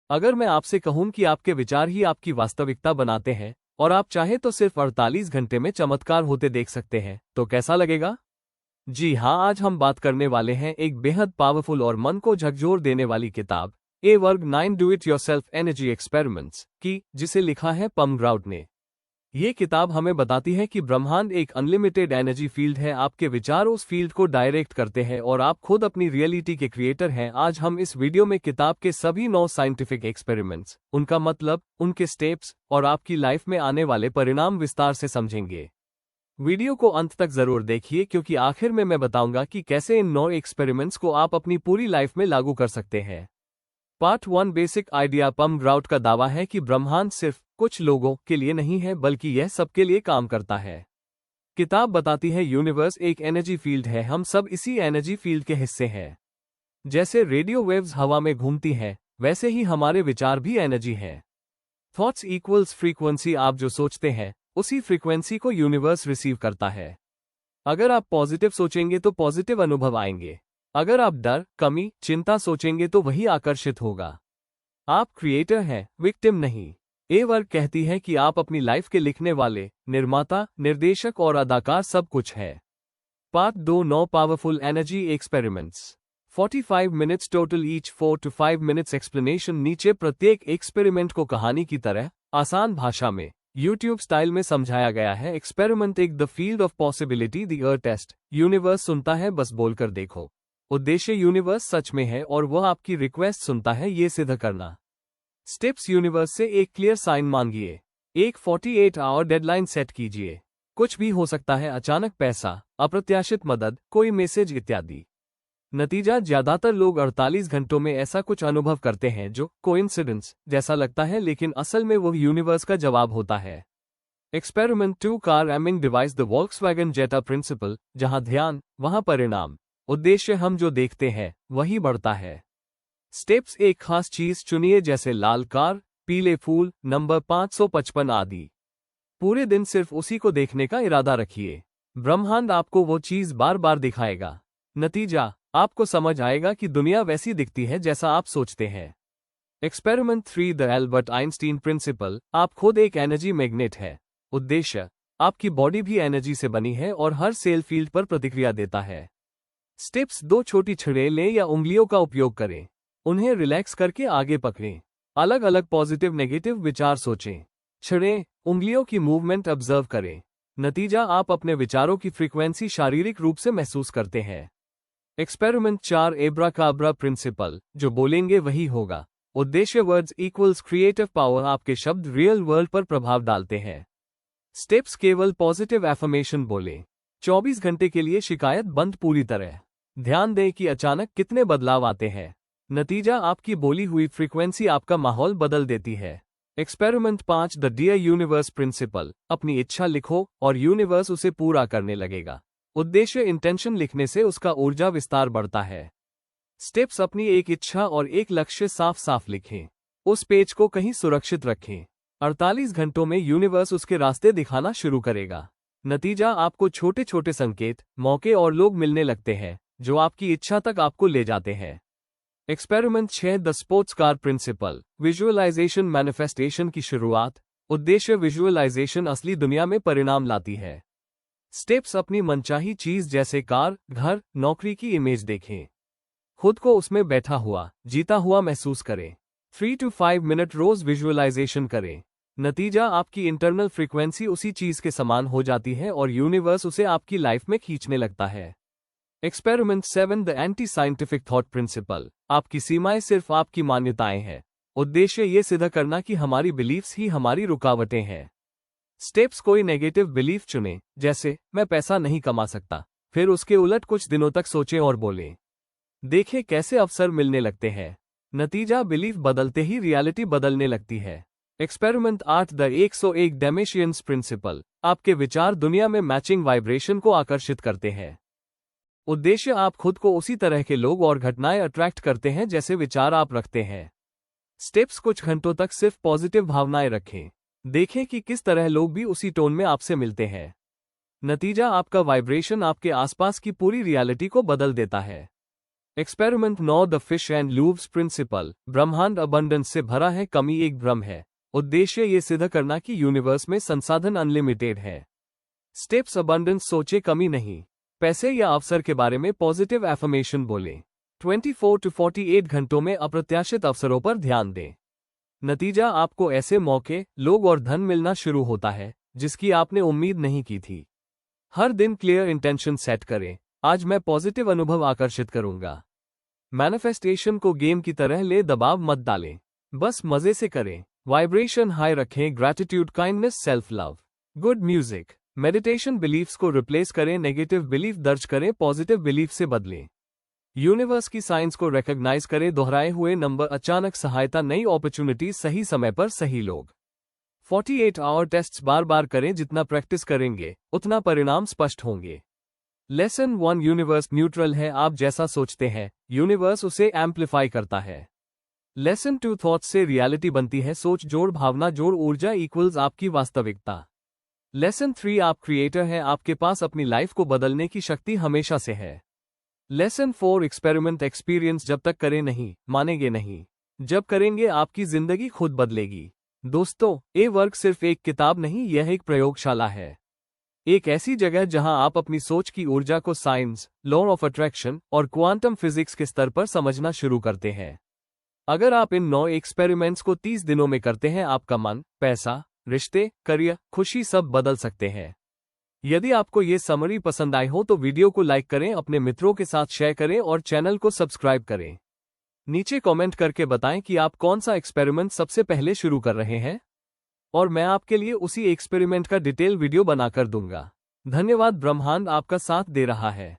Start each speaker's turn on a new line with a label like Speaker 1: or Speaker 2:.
Speaker 1: अगर मैं आपसे कहूं कि आपके विचार ही आपकी वास्तविकता बनाते हैं और आप चाहे तो सिर्फ 48 घंटे में चमत्कार होते देख सकते हैं, तो कैसा लगेगा? जी हाँ, आज हम बात करने वाले हैं एक बेहद पावरफुल और मन को झकझोर देने वाली किताब ए वर्ग 9 do it yourself energy experiments की, जिसे लिखा है पम ग्राउट ने। ये किताब हमें बताती है कि ब्रह्मांड एक अनलिमिटेड एनर्जी फील्ड है, आपके विचार उस फील्ड को डायरेक्ट करते हैं और आप खुद अपनी रियलिटी के क्रिएटर हैं। आज हम इस वीडियो में किताब के सभी 9 साइंटिफिक एक्सपेरिमेंट्स, उनका मतलब, उनके स्टेप्स और आपकी लाइफ में आने वाले परिणाम विस्तार से समझेंगे। वीडियो को अंत तक जरूर देखिए, क्योंकि आखिर में मैं बताऊंगा कि कैसे इन 9 एक्सपेरिमेंट्स को आप अपनी पूरी लाइफ में लागू कर सकते हैं। Part 1 basic idea. पम ग्राउट का दावा है कि ब्रह्मांड सिर्फ कुछ लोगों के लिए नहीं है, बल्कि यह सबके लिए काम करता है। किताब बताती है यूनिवर्स एक एनर्जी फील्ड है, हम सब इसी एनर्जी फील्ड के हिस्से हैं। जैसे रेडियो वेव्स हवा में घूमती हैं, वैसे ही हमारे विचार भी एनर्जी हैं। थॉट्स इक्वल्स फ्रीक्वेंसी, आप जो सोचते हैं उसी फ्रीक्वेंसी को यूनिवर्स रिसीव करता है। अगर आप पॉजिटिव सोचेंगे तो पॉजिटिव अनुभव आएंगे। अगर आप डर, कमी, चिंता सोचेंगे तो वही आकर्षित होगा। आप क्रिएटर हैं, विक्टिम नहीं। ए वर्ग कहती है कि आप अपनी लाइफ के लिखने वाले, निर्माता, निर्देशक और अदाकार सब कुछ है। Part 2 9 powerful energy experiments. 45 minutes total, each 4 to 5 minutes explanation. नीचे प्रत्येक एक्सपेरिमेंट को कहानी की तरह आसान भाषा में यूट्यूब स्टाइल में समझाया गया है। Experiment 1 the field of possibility, the earth test. Universe सुनता है, बस बोलकर देखो। उद्देश्य, यूनिवर्स सच में है और वह आपकी रिक्वेस्ट सुनता है, ये सिद्ध करना। स्टेप्स, यूनिवर्स से एक क्लियर साइन मांगिए। एक 48 आवर डेडलाइन सेट कीजिए। कुछ भी हो सकता है, अचानक पैसा, अप्रत्याशित मदद, कोई मैसेज इत्यादि। नतीजा, ज्यादातर लोग 48 घंटों में ऐसा कुछ अनुभव करते हैं जो कोइंसिडेंस जैसा लगता है, लेकिन असल में वह यूनिवर्स का जवाब होता है। Experiment 2 car aiming device, the Volkswagen Jetta principle. जहां ध्यान वहां परिणाम। उद्देश्य, हम जो देखते हैं वही बढ़ता है। स्टेप्स, एक खास चीज चुनिए, जैसे लाल कार, पीले फूल, नंबर 555 आदि। पूरे दिन सिर्फ उसी को देखने का इरादा रखिए। ब्रह्मांड आपको वो चीज बार बार दिखाएगा। नतीजा, आपको समझ आएगा कि दुनिया वैसी दिखती है जैसा आप सोचते हैं। Experiment 3 the Albert Einstein principle. आप खुद एक एनर्जी मैग्नेट है। उद्देश्य, आपकी बॉडी भी एनर्जी से बनी है और हर सेल फील्ड पर प्रतिक्रिया देता है। स्टेप्स, 2 छोटी छड़ें लें या उंगलियों का उपयोग करें। उन्हें रिलैक्स करके आगे पकड़ें। अलग अलग पॉजिटिव नेगेटिव विचार सोचें। छड़ें, उंगलियों की मूवमेंट ऑब्जर्व करें। नतीजा, आप अपने विचारों की फ्रीक्वेंसी शारीरिक रूप से महसूस करते हैं। Experiment 4 abracadabra principle. जो बोलेंगे वही होगा। उद्देश्य, वर्ड्स इक्वल्स क्रिएटिव पावर, आपके शब्द रियल वर्ल्ड पर प्रभाव डालते हैं। स्टेप्स, केवल पॉजिटिव एफर्मेशन बोलें। 24 घंटे के लिए शिकायत बंद पूरी तरह। ध्यान दें कि अचानक कितने बदलाव आते हैं। नतीजा, आपकी बोली हुई फ्रीक्वेंसी आपका माहौल बदल देती है। Experiment 5 the dear universe principle. अपनी इच्छा लिखो और यूनिवर्स उसे पूरा करने लगेगा। उद्देश्य, इंटेंशन लिखने से उसका ऊर्जा विस्तार बढ़ता है। स्टेप्स, अपनी एक इच्छा और एक लक्ष्य साफ साफ लिखें। उस पेज को कहीं सुरक्षित रखें। 48 घंटों में यूनिवर्स उसके रास्ते दिखाना शुरू करेगा। नतीजा, आपको छोटे छोटे संकेत, मौके और लोग मिलने लगते हैं जो आपकी इच्छा तक आपको ले जाते हैं। Experiment 6 the sports car principle. Visualisation manifestation की शुरुआत। उद्देश्य, विजुअलाइजेशन असली दुनिया में परिणाम लाती है। स्टेप्स, अपनी मनचाही चीज जैसे कार, घर, नौकरी की इमेज देखें। खुद को उसमें बैठा हुआ, जीता हुआ महसूस करें। 3 to 5 मिनट रोज विजुअलाइजेशन करें। नतीजा, आपकी इंटरनल फ्रीक्वेंसी उसी चीज के समान हो जाती है और यूनिवर्स उसे आपकी लाइफ में खींचने लगता है। Experiment 7 the anti scientific thought principle. आपकी सीमाएं सिर्फ आपकी मान्यताएं हैं। उद्देश्य, ये सिद्ध करना कि हमारी बिलीफ्स ही हमारी रुकावटें हैं। स्टेप्स, कोई नेगेटिव बिलीफ चुनें, जैसे मैं पैसा नहीं कमा सकता, फिर उसके उलट कुछ दिनों तक सोचें और बोलें। देखें कैसे अवसर मिलने लगते हैं। नतीजा, बिलीफ बदलते ही रियलिटी बदलने लगती है। Experiment 8 the 101 Dalmatians principle. आपके विचार दुनिया में मैचिंग वाइब्रेशन को आकर्षित करते हैं। उद्देश्य, आप खुद को उसी तरह के लोग और घटनाएं अट्रैक्ट करते हैं जैसे विचार आप रखते हैं। स्टेप्स, कुछ घंटों तक सिर्फ पॉजिटिव भावनाएं रखें। देखें कि किस तरह लोग भी उसी टोन में आपसे मिलते हैं। नतीजा, आपका वाइब्रेशन आपके आसपास की पूरी रियलिटी को बदल देता है। Experiment 9 the fish and loaves principle. ब्रह्मांड अबंडेंस से भरा है, कमी एक भ्रम है। उद्देश्य ये सिद्ध करना कि यूनिवर्स में संसाधन अनलिमिटेड है। स्टेप्स अबंडेंस, सोचे कमी नहीं। पैसे या अवसर के बारे में पॉजिटिव एफर्मेशन बोलें। 24 to 48 घंटों में अप्रत्याशित अवसरों पर ध्यान दें। नतीजा, आपको ऐसे मौके, लोग और धन मिलना शुरू होता है जिसकी आपने उम्मीद नहीं की थी। हर दिन क्लियर इंटेंशन सेट करें, आज मैं पॉजिटिव अनुभव आकर्षित करूंगा। मैनिफेस्टेशन को गेम की तरह ले, दबाव मत डालें, बस मजे से करें। वाइब्रेशन हाई रखें, gratitude, kindness, self love. Good music. Meditation, beliefs को रिप्लेस करें, नेगेटिव बिलीफ दर्ज करें, पॉजिटिव बिलीफ से बदलें। यूनिवर्स की साइंस को रिकॉग्नाइज करें, दोहराए हुए नंबर, अचानक सहायता, नई अपॉर्चुनिटी, सही समय पर सही लोग। 48 आवर टेस्ट्स बार बार करें, जितना प्रैक्टिस करेंगे उतना परिणाम स्पष्ट होंगे। लेसन 1, यूनिवर्स न्यूट्रल है, आप जैसा सोचते हैं यूनिवर्स उसे एम्पलीफाई करता है। लेसन 2, थॉट्स से रियलिटी बनती है, सोच जोड़ भावना जोड़ ऊर्जा इक्वल्स आपकी वास्तविकता। लेसन 3, आप क्रिएटर हैं, आपके पास अपनी लाइफ को बदलने की शक्ति हमेशा से है। लेसन 4, एक्सपेरिमेंट एक्सपीरियंस, जब तक करें नहीं मानेंगे नहीं, जब करेंगे आपकी जिंदगी खुद बदलेगी। दोस्तों, ए वर्क सिर्फ एक किताब नहीं, यह एक प्रयोगशाला है। एक ऐसी जगह जहां आप अपनी सोच की ऊर्जा को साइंस, लॉ ऑफ अट्रैक्शन और क्वांटम फिजिक्स के स्तर पर समझना शुरू करते हैं। अगर आप इन 9 एक्सपेरिमेंट्स को 30 दिनों में करते हैं, आपका मन, पैसा, रिश्ते, करियर, खुशी सब बदल सकते हैं। यदि आपको ये समरी पसंद आई हो तो वीडियो को लाइक करें, अपने मित्रों के साथ शेयर करें और चैनल को सब्सक्राइब करें। नीचे कमेंट करके बताएं कि आप कौन सा एक्सपेरिमेंट सबसे पहले शुरू कर रहे हैं और मैं आपके लिए उसी एक्सपेरिमेंट का डिटेल वीडियो बनाकर दूंगा। धन्यवाद, ब्रह्मांड आपका साथ दे रहा है।